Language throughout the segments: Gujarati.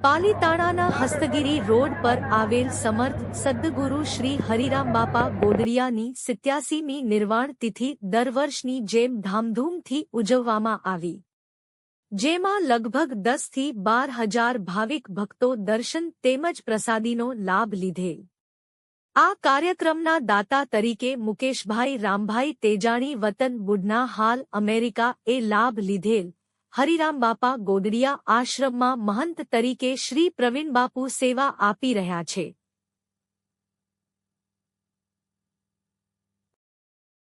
પાલીતાણાના હસ્તગીરી રોડ પર આવેલ સમર્થ સદ્ગુરુ શ્રી હરિરામ બાપા ગોદડિયાની 87મી નિર્વાણ તિથિ દર વર્ષની જેમ ધામધૂમથી ઉજવવામાં આવી, જેમાં લગભગ 10 થી 12 હજાર ભાવિક ભક્તો દર્શન તેમજ પ્રસાદીનો લાભ લીધેલ। આ કાર્યક્રમના દાતા તરીકે મુકેશભાઈ રામભાઈ તેજાણી વતન બુઢના હાલ અમેરિકા એ લાભ લીધેલ। હરિરામ બાપા ગોદડિયા આશ્રમમાં મહંત તરીકે શ્રી પ્રવીણ બાપુ સેવા આપી રહ્યા છે।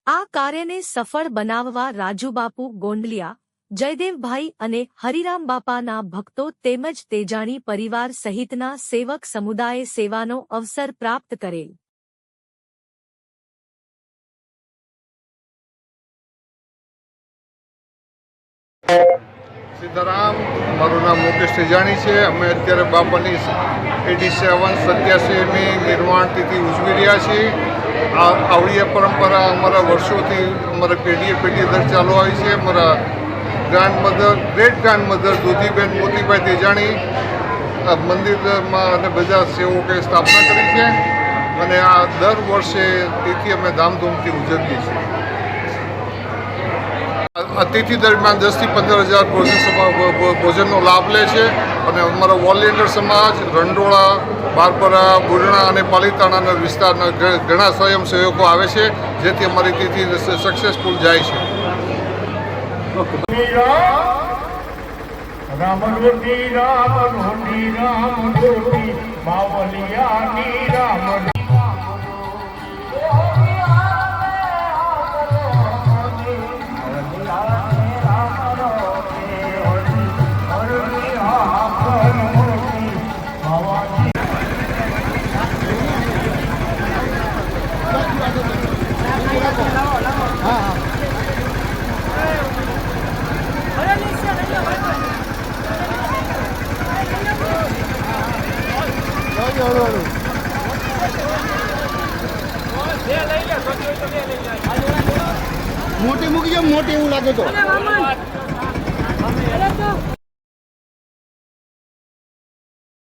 આ કાર્યને સફળ બનાવવા રાજુબાપુ ગોંડલિયા, જયદેવભાઈ અને હરિરામ બાપાના ભક્તો તેમજ તેજાણી પરિવાર સહિતના સેવક સમુદાયે સેવાનો અવસર પ્રાપ્ત કરેલ। સીતારામ, મારું નામ મુકેશ તેજાણી છે। અમે અત્યારે બાપાની 87મી નિર્વાણ તિથિ ઉજવી રહ્યા છીએ। આ આવડીયા પરંપરા અમારા વર્ષોથી અમારા પેઢીએ દર ચાલુ આવી છે। અમારા great grand mother Dudhiben Motibhai Tejani મંદિરમાં અને બધા સેવકોએ સ્થાપના કરી છે અને આ દર વર્ષે તિથિ અમે ધામધૂમથી ઉજવીએ છીએ। આ તિથિ દરમિયાન 10 થી 15 હજાર ભોજનનો લાભ લે છે અને અમારા વોલેન્ટિયર સમાજ રંડોળા, બારપરા, બુઢણા અને પાલીતાણાના વિસ્તારના ઘણા સ્વયંસેવકો આવે છે, જેથી અમારી તિથિ સક્સેસફુલ જાય છે। રામ રોટી રામ રોટી રામ રોટી બાવલિયાની રામ મોટી મૂકી જાવ, મોટી એવું લાગે તો